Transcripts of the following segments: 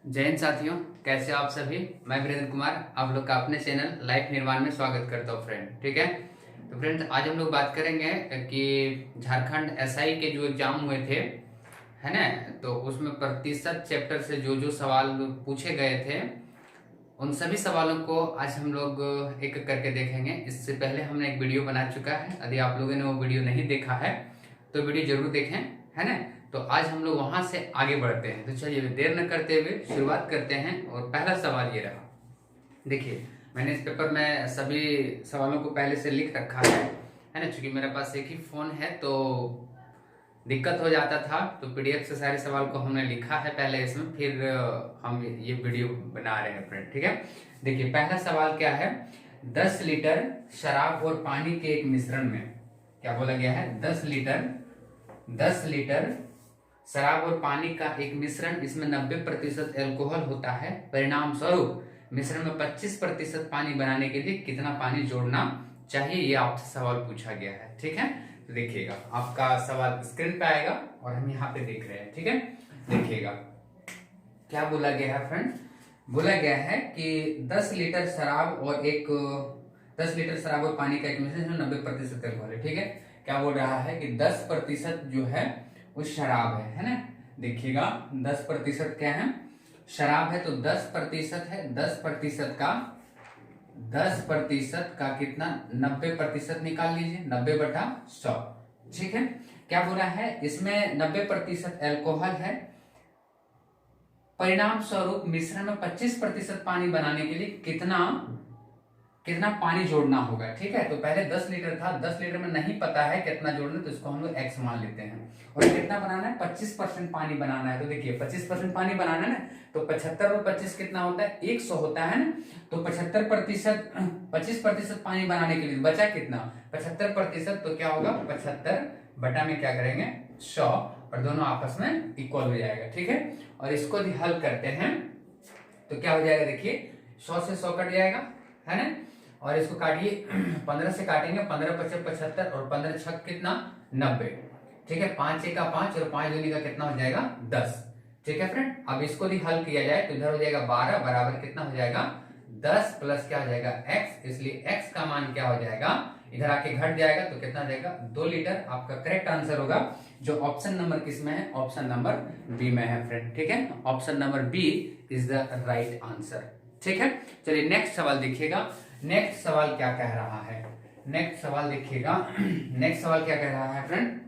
जय हिंद साथियों, कैसे हो आप सभी। मैं वीरेंद्र कुमार आप लोग का अपने चैनल लाइफ निर्माण में स्वागत करता हूँ फ्रेंड। ठीक है, तो फ्रेंड आज हम लोग बात करेंगे कि झारखंड एसआई के जो एग्जाम हुए थे, है ना, तो उसमें प्रतिशत चैप्टर से जो जो सवाल पूछे गए थे उन सभी सवालों को आज हम लोग एक एक करके देखेंगे। इससे पहले हमने एक वीडियो बना चुका है, यदि आप लोगों ने वो वीडियो नहीं देखा है तो वीडियो जरूर देखें, है ना। तो आज हम लोग वहां से आगे बढ़ते हैं। तो चलिए देर न करते हुए शुरुआत करते हैं। और पहला सवाल ये रहा, देखिए मैंने इस पेपर में सभी सवालों को पहले से लिख रखा है ना। चूंकि मेरे पास एक ही फोन है तो दिक्कत हो जाता था, तो पीडीएफ से सारे सवाल को हमने लिखा है पहले इसमें, फिर हम ये वीडियो बना रहे हैं फ्रेंड। ठीक है, देखिए पहला सवाल क्या है। 10 लीटर शराब और पानी के एक मिश्रण में, क्या बोला गया है, 10 लीटर शराब और पानी का एक मिश्रण, इसमें 90% एल्कोहल होता है। परिणाम स्वरूप मिश्रण में 25% पानी बनाने के लिए कितना पानी जोड़ना चाहिए, ये आपसे सवाल पूछा गया है। ठीक है, तो देखिएगा आपका सवाल स्क्रीन पे आएगा और हम यहाँ पे देख रहे हैं। ठीक है, देखिएगा क्या बोला गया है फ्रेंड। बोला गया है कि 10 लीटर शराब और 10 लीटर शराब और पानी का एक मिश्रण 90% एल्कोहल है। ठीक है, क्या बोल रहा है कि 10% जो है वो शराब है ना। देखिएगा 10% क्या है, शराब है, तो 10% है। 10% का कितना, 90% निकाल लीजिए, 90/100। ठीक है, क्या बोला है, इसमें 90% एल्कोहल है। परिणाम स्वरूप मिश्रण में 25% पानी बनाने के लिए कितना पानी जोड़ना होगा। ठीक है, तो पहले 10 लीटर था, 10 लीटर में नहीं पता है कितना जोड़ना, तो इसको हम लोग x मान लेते हैं। और कितना बनाना है, 25% पानी बनाना है। तो देखिए 25% पानी बनाना है ना, तो 75 और 25 कितना होता है, 100 होता है ना। तो 25% पानी बनाने के लिए बचा कितना, 75%, तो क्या होगा 75 बटा में क्या करेंगे 100, और दोनों आपस में इक्वल हो जाएगा। ठीक है, और इसको भी हल करते हैं तो क्या हो जाएगा, देखिए 100 से 100 कट जाएगा, है ना। और इसको काटिए 15 से काटेंगे, 15 × 5 = 75 और 15 × 6 कितना 90। ठीक है, 5 × 1 = 5 और 5 दूनी का कितना हो जाएगा 10। ठीक है फ्रेंड, अब इसको भी हल किया जाए तो इधर हो जाएगा 12 बराबर कितना हो जाएगा 10 प्लस क्या हो जाएगा x, इसलिए x का मान क्या हो जाएगा, इधर आके घट जाएगा तो कितना हो जाएगा 2 लीटर। आपका करेक्ट आंसर होगा, जो ऑप्शन नंबर किसमें है, ऑप्शन नंबर बी में है फ्रेंड। ठीक है, option number B is the right answer. ठीक है, चलिए नेक्स्ट सवाल देखिएगा। नेक्स्ट सवाल क्या कह रहा है, नेक्स्ट सवाल देखिएगा। नेक्स्ट सवाल क्या कह रहा है फ्रेंड,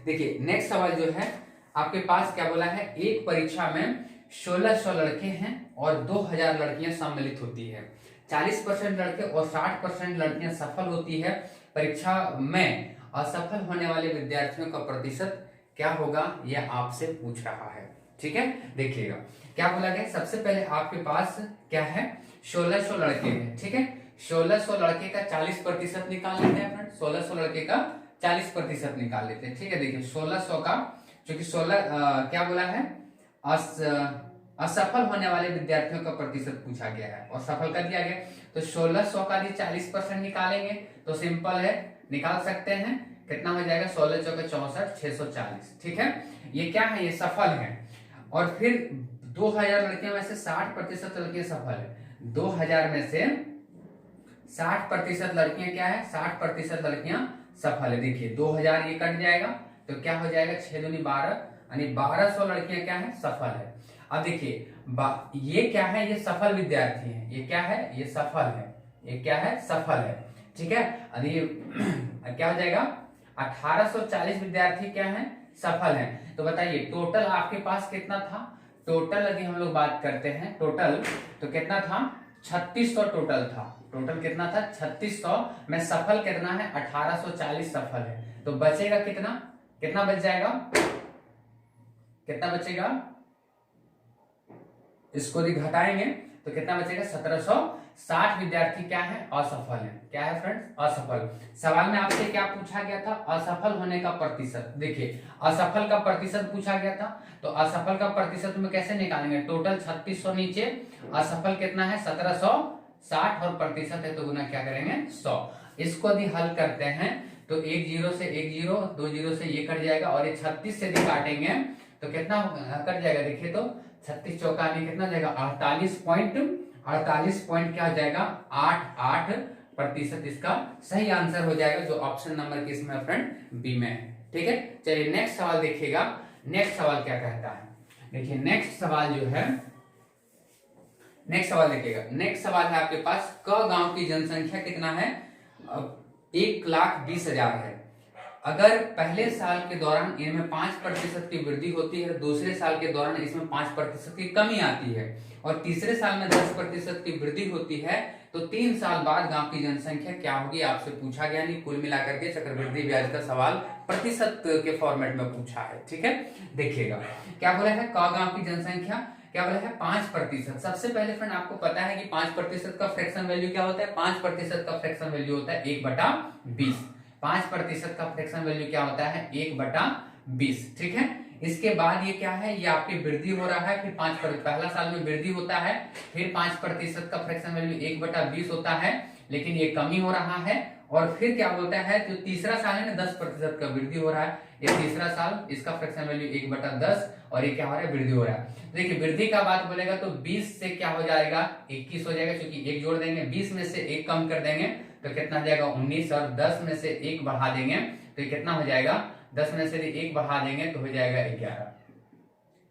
देखिए नेक्स्ट सवाल जो है आपके पास क्या बोला है, एक परीक्षा में 1600 लड़के हैं और 2000 लड़कियां सम्मिलित होती है। 40% लड़के और 60% लड़कियां सफल होती है। परीक्षा में असफल होने वाले विद्यार्थियों का प्रतिशत क्या होगा, यह आपसे पूछ रहा है। ठीक है, देखिएगा क्या बोला गया। सबसे पहले आपके पास क्या है, 1600 लड़के हैं। ठीक है, 1600 लड़के का 40% निकाल लेते हैं फ्रेंड। 1600 लड़के का 40% निकाल लेते हैं। ठीक है, देखिए 1600 का, क्योंकि 16 क्या बोला है, असफल होने वाले विद्यार्थियों का प्रतिशत पूछा गया है और सफल कर दिया गया। तो 1600 का भी 40% निकालेंगे तो सिंपल है, निकाल सकते हैं। कितना हो जाएगा, 16 × 4 = 64, 640। ठीक है, ये क्या है, ये सफल है। और फिर 2000 लड़कियों में से 60% लड़कियां सफल है। 2000 में से 60% लड़कियां क्या है, 60% लड़कियां सफल है। देखिए 2000 ये कट जाएगा तो क्या हो जाएगा, 6 दूनी 12, यानी 1200 लड़कियां क्या है, सफल है। अब देखिए ये क्या है, ये सफल विद्यार्थी है। ये क्या है, ये सफल है। ये क्या है, सफल है। ठीक है, अभी क्या हो जाएगा, 1840 विद्यार्थी क्या है, सफल हैं। तो बताइए टोटल आपके पास कितना था, टोटल यदि हम लोग बात करते हैं टोटल, तो कितना था, 3600 टोटल था। टोटल कितना था, 3600 में सफल कितना है, 1840 सफल है। तो बचेगा कितना, कितना बच जाएगा, कितना बचेगा, इसको यदि घटाएंगे तो कितना बचेगा, 1760 विद्यार्थी क्या है, असफल है। क्या है फ्रेंड्स, असफल। सवाल में आपसे क्या पूछा गया था, असफल होने का प्रतिशत। देखिए असफल का प्रतिशत पूछा गया था, तो असफल का प्रतिशत में कैसे निकालेंगे, टोटल 3600 नीचे, असफल कितना है 1760 और प्रतिशत है तो गुना क्या करेंगे 100। इसको यदि हल करते हैं तो 1 0 से 1 0, 2 0 से ये कट जाएगा और ये 36 से यदि काटेंगे तो कितना कट जाएगा, देखिए तो 36 चौका कितना जाएगा 48 पॉइंट क्या हो जाएगा 88% इसका सही आंसर हो जाएगा, जो ऑप्शन नंबर किस में फ्रेंड, बी में है। ठीक है, चलिए नेक्स्ट सवाल देखिएगा। नेक्स्ट सवाल क्या कहता है, देखिए नेक्स्ट सवाल जो है, नेक्स्ट सवाल देखिएगा। नेक्स्ट सवाल है आपके पास, क गांव की जनसंख्या कितना है, 1,20,000 है। अगर पहले साल के दौरान इनमें 5% की वृद्धि होती है, दूसरे साल के दौरान इसमें 5% की कमी आती है, और तीसरे साल में 10% की वृद्धि होती है, तो 3 साल बाद गांव की जनसंख्या क्या होगी, आपसे पूछा गया। नहीं, कुल मिलाकर के चक्रवृद्धि ब्याज का सवाल प्रतिशत के फॉर्मेट में पूछा है। ठीक है, देखिएगा क्या बोला है, क गांव की जनसंख्या क्या बोला है 5%। सबसे पहले फ्रेंड आपको पता है कि 5% का फ्रैक्शन वैल्यू क्या होता है, 5% का फ्रैक्शन वैल्यू होता है 1/20। 5% का फ्रैक्शन वैल्यू क्या होता है 1/20। ठीक है, इसके बाद ये क्या है, ये आपकी वृद्धि हो रहा है, फिर 5%, पहला साल में वृद्धि होता है, फिर 5% का फ्रैक्शन वैल्यू 1/20 होता है, लेकिन ये कमी हो रहा है, और फिर क्या बोलता है, जो तीसरा साल है ना 10% का वृद्धि हो रहा है, ये तीसरा साल, इसका फ्रैक्शन वैल्यू 1/10, और ये क्या हो रहा है, वृद्धि हो रहा है। तो देखिए वृद्धि का बात बोलेगा तो 20 से क्या हो जाएगा 21 हो जाएगा, क्योंकि एक जोड़ देंगे, 20 में से एक कम कर देंगे तो कितना हो जाएगा 19, और 10 में से एक बढ़ा देंगे तो ये कितना हो जाएगा, 10 में से एक बढ़ा देंगे तो हो जाएगा 11।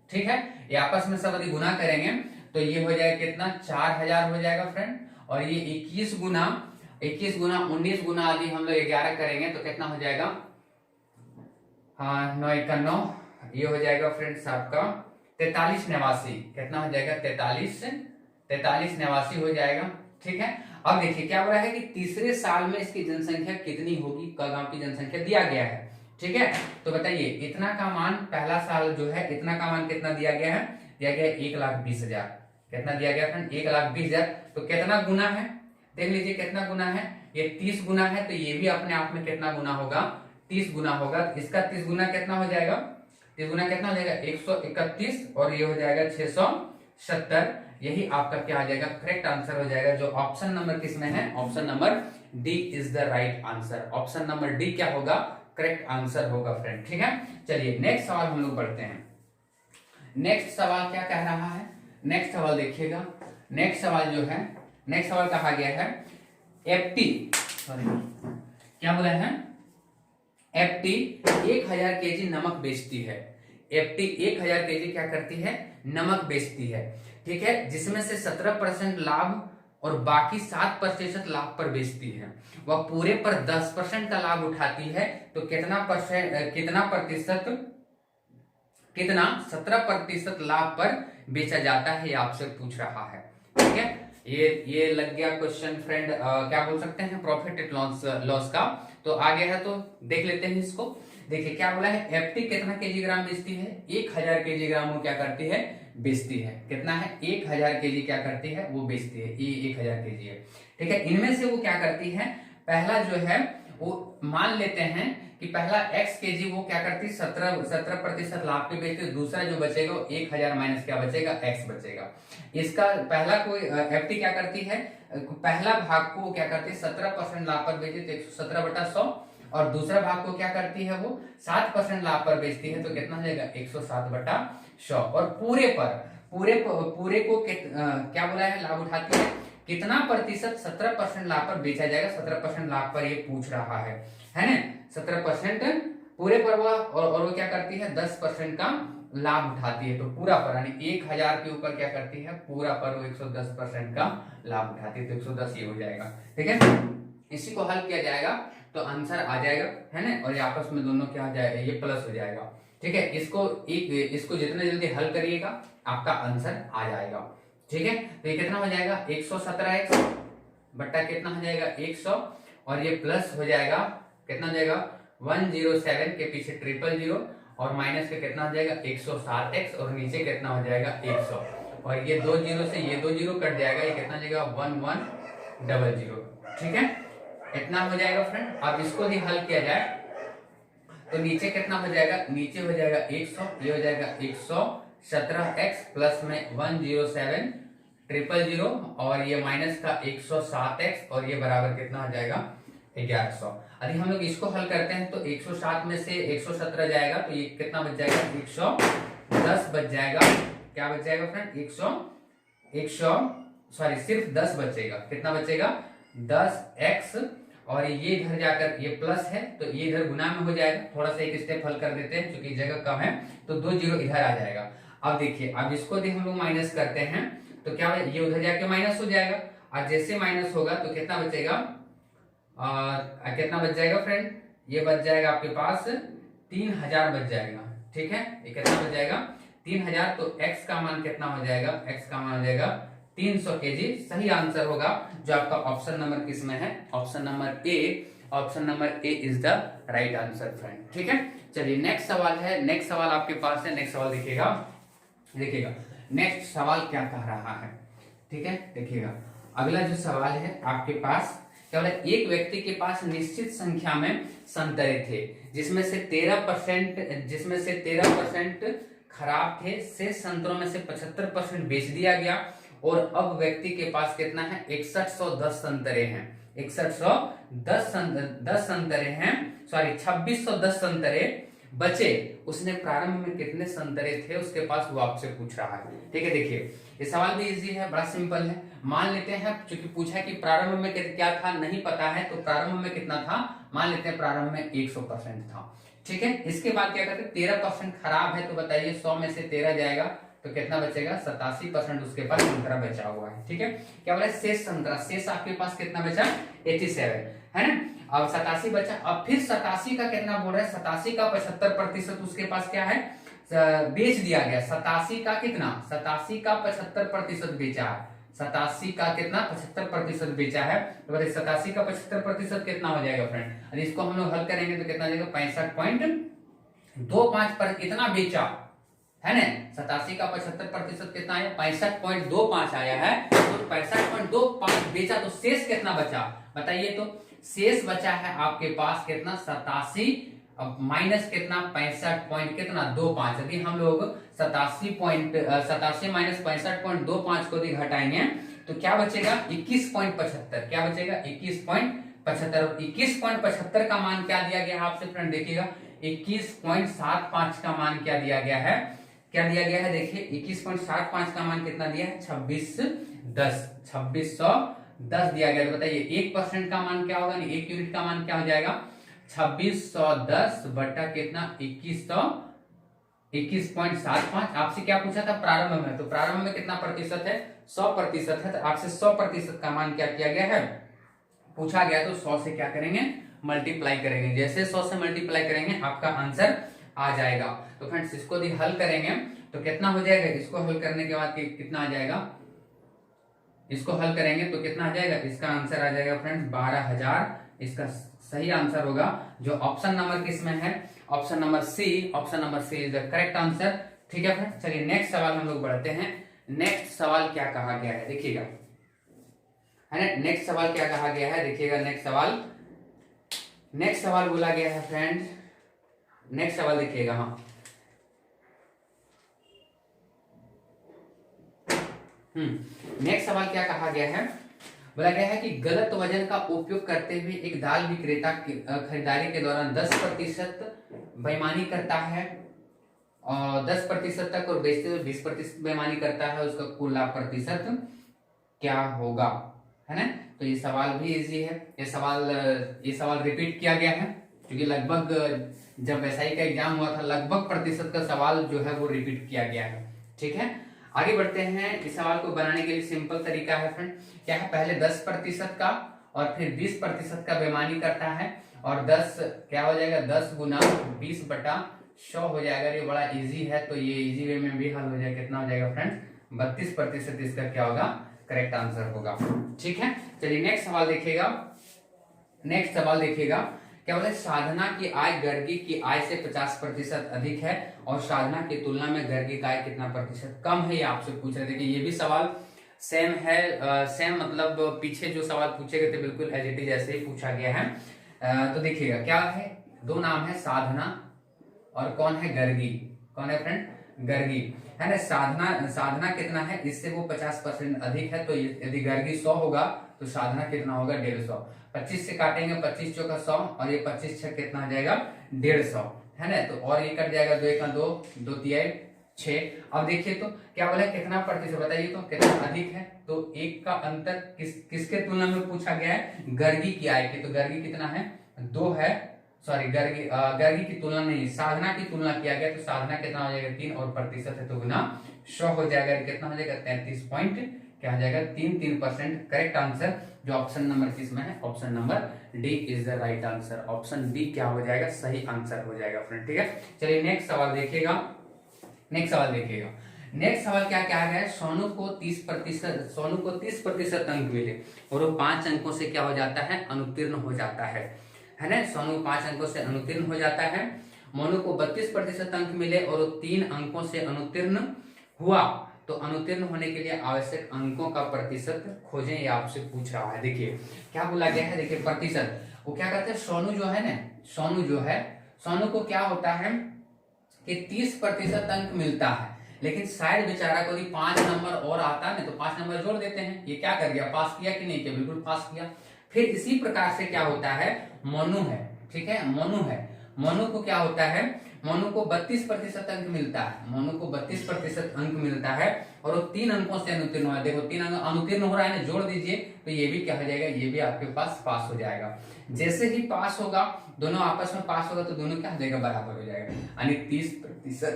ठीक है, ये आपस में सब यदि गुना करेंगे तो ये हो जाएगा कितना 4000 हो जाएगा फ्रेंड, और ये 21 गुना 19 गुना यदि हम लोग 11 करेंगे तो कितना हो जाएगा, हाँ 9 1 9, ये हो जाएगा फ्रेंड्स आपका 4389, कितना हो जाएगा 4389 हो जाएगा। ठीक है, अब देखिए क्या हो रहा है कि तीसरे साल में इसकी जनसंख्या कितनी होगी, क गांव की जनसंख्या दिया गया है। ठीक है, तो बताइए इतना का मान, पहला साल जो है इतना का मान कितना दिया गया है, दिया गया है 1,20,000। कितना दिया गया फ्रेंड 1,20,000, तो कितना गुना है, देख लीजिए कितना गुना है, ये 30 गुना है, तो ये भी अपने आप में कितना गुना होगा, 30 गुना होगा। इसका 30 गुना कितना हो जाएगा, 30 गुना कितना हो जाएगा 131, और ये हो जाएगा 670। यही आपका क्या आ जाएगा, करेक्ट आंसर हो जाएगा, जो ऑप्शन नंबर किसमें है, option number D is the right answer. Option number D क्या होगा, करेक्ट आंसर होगा फ्रेंड। ठीक है, चलिए नेक्स्ट सवाल हम लोग बढ़ते हैं। नेक्स्ट सवाल क्या कह रहा है, नेक्स्ट सवाल देखिएगा। नेक्स्ट सवाल जो है, नेक्स्ट सवाल कहा गया है एफटी, क्या बोला है, एफटी 1000 केजी नमक बेचती है। एफटी 1000 केजी क्या करती है, नमक बेचती है। ठीक है, जिसमें से 17% लाभ और बाकी 7% लाभ पर बेचती है। वह पूरे पर 10% का लाभ उठाती है, तो कितना 17% लाभ पर बेचा जाता है, ये आपसे पूछ रहा है। ठीक है, ये लग गया क्वेश्चन फ्रेंड, क्या बोल सकते हैं, प्रॉफिट एंड लॉस का। तो आगे है तो देख लेते हैं इसको। देखिए क्या बोला है, एफटी कितना केजी ग्राम बेचती है, 1000 केजी ग्राम वो क्या करती है, बेचती है। कितना है 1000 केजी क्या करती है, वो बेचती है, ये 1000 केजी है। ठीक है, इनमें से वो क्या करती है, पहला जो है वो मान लेते हैं कि पहला x केजी वो क्या करती है 17% लाभ पे बेचती है, दूसरा जो बचेगा वो 1000 माइनस क्या बचेगा, x बचेगा। इसका पहला कोई एफटी क्या करती है, पहला भाग को क्या करती है 17% लाभ पर बेचती है, 117/100, और दूसरा भाग को क्या करती है वो 7% लाभ पर बेचती है, तो कितना हो जाएगा 107/100, और पूरे को क्या बोला है, लाभ उठाती है कितना प्रतिशत, 17% लाभ पर बेचा जाएगा, 17% लाभ पर ये पूछ रहा है ना, 17% पूरे पर वो, और वो क्या करती है 10% का लाभ उठाती है, तो पूरा पर यानी 1000 के ऊपर क्या करती है, पूरा पर वो 110% का लाभ उठाती है, तो 110 ये हो जाएगा। ठीक है, इसी को हल किया जाएगा तो आंसर आ जाएगा, है ना, और ये आपस में दोनों क्या हो जाएगा, ये प्लस हो जाएगा। ठीक है, इसको जितना जल्दी हल करिएगा आपका आंसर आ जाएगा। ठीक है, तो ये कितना हो जाएगा 117x बट्टा कितना हो जाएगा 100, और ये प्लस हो जाएगा कितना हो जाएगा 107 के पीछे 000, और माइनस के कितना हो जाएगा 107x, और नीचे कितना हो जाएगा 100, और ये 2 0 से ये 2 0 कट जाएगा, ये कितना हो जाएगा 1100। ठीक है, इतना हो जाएगा फ्रेंड। अब इसको ही हल किया जाए तो नीचे कितना हो जाएगा, नीचे हो जाएगा 100, ये हो जाएगा 117x प्लस में 107 और ये माइनस का 107x, और ये बराबर कितना हो जाएगा 1100। यदि हम लोग इसको हल करते हैं तो 107 में से 117 जाएगा, तो ये कितना बच जाएगा 10 बच जाएगा। क्या बच जाएगा फ्रेंड? 100 सिर्फ 10 बचेगा। कितना बचेगा? 10x, और ये इधर जाकर ये प्लस है तो ये इधर गुना में हो जाएगा। थोड़ा सा एक स्टेप हल कर देते हैं क्योंकि जगह कम है, तो 2 जीरो इधर आ जाएगा। अब देखिए, अब इसको भी हम लोग माइनस करते हैं तो क्या ये उधर जाके माइनस हो जाएगा, और जैसे माइनस होगा तो कितना बचेगा? और कितना बच जाएगा फ्रेंड? ये बच जाएगा आपके पास 3000 बच जाएगा। ठीक है, ये कितना बच जाएगा? 3000। तो x का मान कितना हो जाएगा? x का मान हो जाएगा 300 केजी। सही आंसर होगा जो आपका ऑप्शन नंबर किसमें है? Option number A. Option number A is the right answer friend. ठीक है, चलिए नेक्स्ट सवाल है। नेक्स्ट सवाल आपके पास है। नेक्स्ट सवाल देखिएगा नेक्स्ट सवाल क्या कह रहा है। ठीक है, देखिएगा अगला जो सवाल है आपके पास, केवल एक व्यक्ति के पास निश्चित संख्या में संतरे थे जिसमें से 13% खराब थे। शेष संतरों में से 75% बेच दिया गया, और अब व्यक्ति के पास कितना है? 6110 संतरे हैं। 2610 संतरे बचे। उसने प्रारंभ में कितने संतरे थे उसके पास, वो आपसे पूछ रहा है। ठीक है, देखिए ये सवाल भी इजी है, बड़ा सिंपल है। मान लेते हैं, क्योंकि पूछा कि प्रारंभ में क्या था नहीं पता है, तो प्रारंभ में कितना था? मान लेते हैं प्रारंभ में 100% था। ठीक है, इसके बाद क्या करते हैं? 13% खराब है, तो बताइए 100 में से 13 जाएगा तो कितना बचेगा? 87% उसके पास संतरा बचा हुआ है। ठीक है, क्या बोला? शेष संतरा, शेष आपके पास कितना बचा? 87 है ना। अब 87 बचा। अब फिर 87 का कितना बोल रहा है? 87 का 75% उसके पास क्या है? बेच दिया गया। 87 का कितना? 87 का 75% बेचा है। 87 का कितना? 75% बेचा है। तो बताइए 87 का 75% कितना हो जाएगा फ्रेंड? और इसको हम लोग हल करेंगे तो कितना जाएगा? 65.25 पर इतना बेचा है ना। 87 का 75% कितना आया? 65.25 आया है। तो 65.25 बेचा, तो शेष कितना बचा बताइए? तो शेष बचा है आपके पास कितना? 87 माइनस कितना? 65.25। यदि हम लोग 87 माइनस 65.25 को यदि घटाएंगे तो क्या बचेगा? 21.75। क्या बचेगा? 21.75। 21.75 का मान क्या दिया गया है आपसे फ्रेंड? देखिएगा 21.75 का मान क्या दिया गया है? क्या दिया गया है? देखिए 21.75 का मान कितना दिया है? 2610 दिया गया। तो बताइए 1% का मान क्या होगा? 1 यूनिट का मान क्या हो जाएगा? 2610 बटा कितना? 21.75। आपसे क्या पूछा था प्रारंभ में? तो प्रारंभ में कितना प्रतिशत है? 100% है। तो आपसे 100% का मान क्या किया गया है? पूछा गया। तो 100 से क्या करेंगे? मल्टीप्लाई करेंगे। जैसे 100 से मल्टीप्लाई करेंगे आपका आंसर आ जाएगा। तो फ्रेंड्स इसको यदि हल करेंगे तो कितना हो जाएगा? इसको हल करने के बाद कितना आ जाएगा? इसको हल करेंगे तो कितना आ जाएगा? इसका आंसर आ जाएगा फ्रेंड्स 12000। इसका सही आंसर होगा जो ऑप्शन नंबर किसमें है? Option number C. Option number C is the correct answer. ठीक है फ्रेंड्स, चलिए नेक्स्ट सवाल हम लोग बढ़ते हैं। नेक्स्ट सवाल क्या कहा गया है देखिएगा, है ना। नेक्स्ट सवाल क्या कहा गया है देखिएगा। नेक्स्ट सवाल बोला गया है फ्रेंड्स। नेक्स्ट सवाल देखिएगा। हाँ, नेक्स्ट सवाल क्या कहा गया है? बोला गया है कि गलत वजन का उपयोग करते हुए एक दाल विक्रेता खरीदारी के दौरान 10% बेईमानी करता है और 10% तक, और बेचते हुए 20% बेईमानी करता है। उसका कुल लाभ प्रतिशत क्या होगा, है ना। तो ये सवाल भी इजी है। ये सवाल रिपीट किया गया है क्योंकि लगभग जब एसआई का एग्जाम हुआ था लगभग प्रतिशत का सवाल जो है वो रिपीट किया गया है। ठीक है, आगे बढ़ते हैं। इस सवाल को बनाने के लिए सिंपल तरीका है फ्रेंड। क्या है? पहले 10% का और फिर 20% का बेईमानी करता है, और 10 क्या हो जाएगा? 10 गुना 20 बटा 100 हो जाएगा। ये बड़ा इजी है, तो ये इजी वे में भी हल हो जाएगा। कितना हो जाएगा फ्रेंड? 32% इसका क्या होगा? करेक्ट आंसर होगा। ठीक है, चलिए नेक्स्ट सवाल देखिएगा। क्या बोले? साधना की आय गर्गी की आय से 50% अधिक है और साधना की तुलना में गर्गी का आय कितना प्रतिशत कम है, ये आपसे पूछ रहे थे। कि ये भी सवाल सेम है। सेम मतलब पीछे जो सवाल पूछे गए थे बिल्कुल एज इट इज ऐसे ही पूछा गया है। तो देखिएगा क्या है? दो नाम है, साधना और कौन है? गर्गी। कौन है फ्रेंड? गर्गी, है ना। साधना कितना है? इससे वो 50% अधिक है। तो यदि गर्गी 100 होगा तो साधना कितना होगा? 150। 25 से काटेंगे, 25 चौका 100, और ये 25 छह कितना हो जाएगा? 150, है ना। तो और ये कट जाएगा, 2 1 2, 2 3 6। अब देखिए तो क्या बोला है, कितना प्रतिशत बताइए तो कितना अधिक है। तो 1 का अंतर किसके तुलना में पूछा गया है, गर्गी की आय के। तो गर्गी कितना है, 2 है। सॉरी, गर्गी की तुलना नहीं, साधना की तुलना किया गया। तो साधना कितना हो जाएगा, 3, और प्रतिशत है तो गुना 100 हो जाएगा। कितना हो जाएगा, 33 पॉइंट क्या हो जाएगा, 3%। करेक्ट आंसर जो ऑप्शन नंबर किसमें है, option number D is the right answer. Option D क्या हो जाएगा, सही आंसर हो जाएगा फ्रेंड। ठीक है, चलिए नेक्स्ट सवाल देखिएगा। नेक्स्ट सवाल क्या क्या है, सोनू को 30% अंक मिले और वो 5 अंकों से क्या हो जाता है, अनुत्तीर्ण हो जाता है ना। सोनू 5 अंकों से अनुत्तीर्ण हो जाता है। मोनू को 32% अंक मिले और वो 3 अंकों से अनुत्तीर्ण हुआ। तो अनुत्तीर्ण होने के लिए आवश्यक अंकों का प्रतिशत खोजें, ये आपसे पूछ रहा है। देखिए क्या बोला गया है, देखिए प्रतिशत वो क्या कहते हैं, सोनू जो है ना, सोनू को क्या होता है कि 30% अंक मिलता है, लेकिन शायद बेचारा को यदि 5 नंबर और आता है ना, तो 5 नंबर जोड़ देते हैं। ये क्या कर गया, पास किया कि नहीं किया, बिल्कुल पास किया। फिर इसी प्रकार से क्या होता है, मोनू है, ठीक है, मोनू को क्या होता है, मोनू को 32% अंक मिलता है। मोनू को 32% अंक मिलता है और वो 3 अंकों से अनुत्तीर्ण हुआ है। देखो 3 अंक अनुत्तीर्ण हो रहा है ना, जोड़ दीजिए तो ये भी क्या हो जाएगा, ये भी आपके पास हो जाएगा। जैसे ही पास होगा, दोनों आपस में पास होगा तो दोनों क्या हो जाएगा, बराबर हो जाएगा। यानी 30%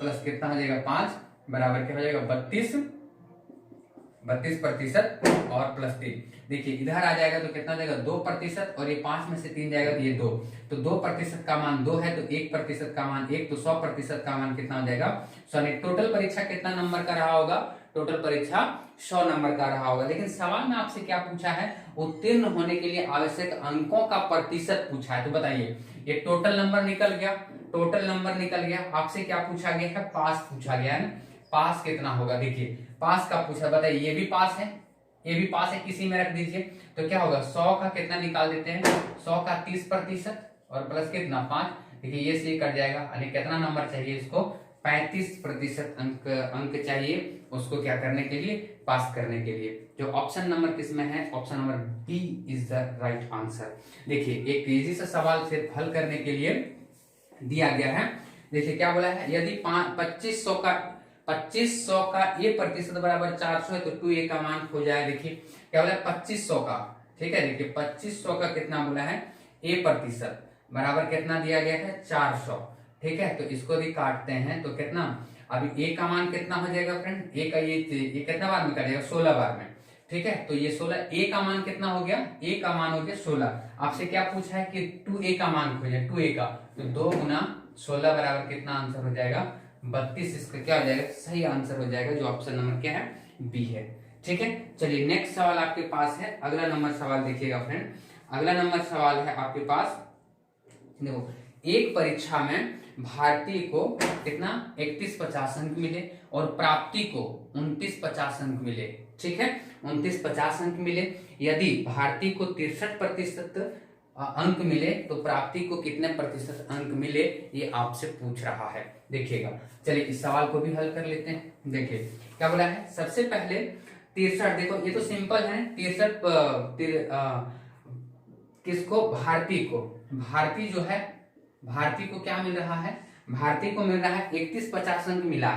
प्लस कितना हो जाएगा, 5 बराबर क्या हो जाएगा, 32% और प्लस 3। देखिए इधर आ जाएगा तो कितना हो जाएगा, 2%, और ये 5 में से 3 जाएगा तो ये 2। तो 2% का मान 2 है, तो 1% का मान 1, तो 100% का मान कितना हो जाएगा, 100। टोटल परीक्षा कितना नंबर का रहा होगा, टोटल परीक्षा 100 नंबर का रहा होगा। लेकिन सवाल में आपसे क्या पूछा है, उत्तीर्ण होने के लिए आवश्यक अंकों का प्रतिशत पूछा है। तो बताइए, ये टोटल नंबर निकल गया, आपसे क्या पूछा गया है, पास पूछा गया है ना। पास कितना होगा, देखिए पास का पूछा, बताइए ये भी पास है, ये भी पास है, इसी में रख दीजिए। तो क्या होगा, 100 का कितना निकाल देते हैं, 100 का 30% और प्लस कितना 5। देखिए ये से कट जाएगा, यानी कितना नंबर चाहिए इसको, 35% अंक चाहिए उसको क्या करने के लिए, पास करने के लिए। जो ऑप्शन नंबर किसमें है, option number B is the right answer. देखिए एक तेजी से सवाल सिर्फ हल करने के लिए दिया गया है। देखिए क्या बोला है, यदि 2500 का ए प्रतिशत बराबर 400 है तो 2a का मान खो जाए। देखिए क्या बोला है, 2500 का, ठीक है, देखिए 2500 का कितना बोला है, ए प्रतिशत बराबर कितना दिया गया है, 400। ठीक है, तो इसको भी काटते हैं तो कितना, अभी ए का मान कितना हो जाएगा फ्रेंड, ए का ये कितना बार में कटेगा, 16 बार में। ठीक है, तो ये 16, ए का मान कितना हो गया, ए का मान हो गया 16। आपसे क्या पूछा है कि 2a का मान खोजें, 2a का, तो 2 गुना 16 बराबर कितना आंसर हो जाएगा, 32। इसका क्या हो जाएगा, सही आंसर हो जाएगा, जो ऑप्शन नंबर क्या है, बी है। ठीक है, चलिए नेक्स्ट सवाल आपके पास है, अगला नंबर सवाल देखिएगा फ्रेंड। अगला नंबर सवाल है आपके पास, देखो एक परीक्षा में भारती को कितना 3150 अंक मिले और प्राप्ति को 2950 अंक मिले। ठीक है, 2950 अंक मिले। यदि भारती को 63% अंक मिले तो प्राप्ति को कितने प्रतिशत अंक मिले, ये आपसे पूछ रहा है। देखिएगा, चलिए इस सवाल को भी हल कर लेते हैं। देखिए क्या बोला है, सबसे पहले 63, देखो ये तो सिंपल है, 63 किसको, भारती को, भारती जो है, भारती को क्या मिल रहा है, भारती को मिल रहा है 3150 अंक मिला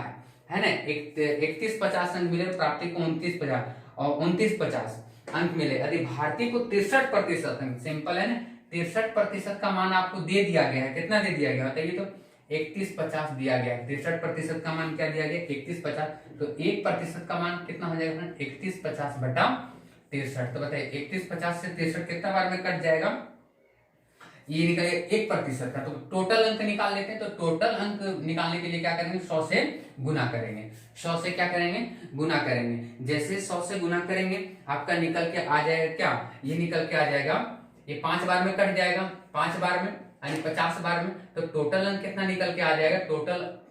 है ना, 3150 अंक मिले, प्राप्ति को 2950 और 2950 अंक मिले। यदि भारती को 63% अंक, सिंपल है ना, 63% का मान आपको दे दिया गया है, कितना दे दिया गया बताइए तो, 3150 दिया गया है। 63% का मान क्या दिया गया, 3150, तो 1% का मान कितना हो जाएगा, 3150 बटा 63। तो बताइए 3150 से 63 कितना बार में कट जाएगा, ये निकलेगा 1% का। तो टोटल अंक निकाल लेते हैं, तो टोटल अंक निकालने के लिए क्या करेंगे, 100 से गुना करेंगे। 100 से क्या करेंगे, गुना करेंगे। जैसे 100 से गुना करेंगे आपका निकल के आ जाएगा क्या, ये निकल के आ जाएगा, ये 5 बार में कट जाएगा, 5 बार में यानी 50 बार में। तो टोटल अंक कितना निकल के आ जाएगा,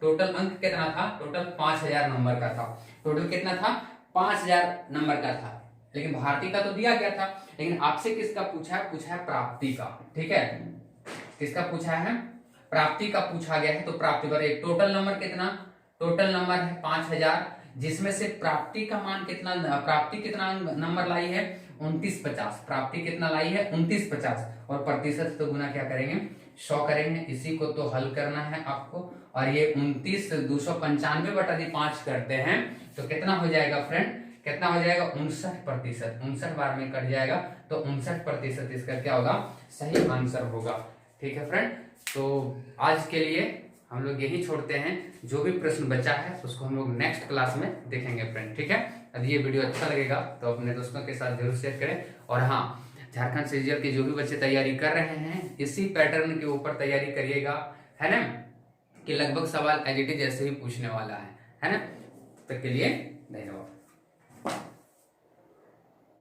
टोटल अंक कितना था, टोटल 5000 नंबर का था। टोटल कितना था, 5000 नंबर का था। लेकिन भारती का तो दिया गया था, लेकिन आपसे किसका पूछा है, पूछा है प्राप्ति का। ठीक है, किसका पूछा है, प्राप्ति का पूछा गया है। तो प्राप्ति पर एक टोटल नंबर कितना, टोटल नंबर है 5000, जिसमें से प्राप्ति का मान कितना, प्राप्ति कितना नंबर लाई है, 2950। प्राप्ति कितना लाई है, 2950, और प्रतिशत तो गुना क्या करेंगे, 100 करेंगे। इसी को तो हल करना है आपको, और ये 29,295/5 करते हैं तो कितना हो जाएगा फ्रेंड, कितना हो जाएगा 59%, 59 बार में कट जाएगा तो 59% इसका क्या होगा, सही आंसर होगा। ठीक है फ्रेंड, तो आज के लिए हम लोग यही छोड़ते हैं, जो भी प्रश्न बचा है उसको हम लोग नेक्स्ट क्लास में देखेंगे फ्रेंड। ठीक है, यदि ये वीडियो अच्छा लगेगा तो अपने दोस्तों के साथ जरूर शेयर करें। और हाँ, झारखंड सीजीएल के जो भी बच्चे तैयारी कर रहे हैं इसी पैटर्न के ऊपर तैयारी करिएगा, है ना, कि लगभग सवाल एज इट इज जैसे ही पूछने वाला है ना। तब तक के लिए धन्यवाद।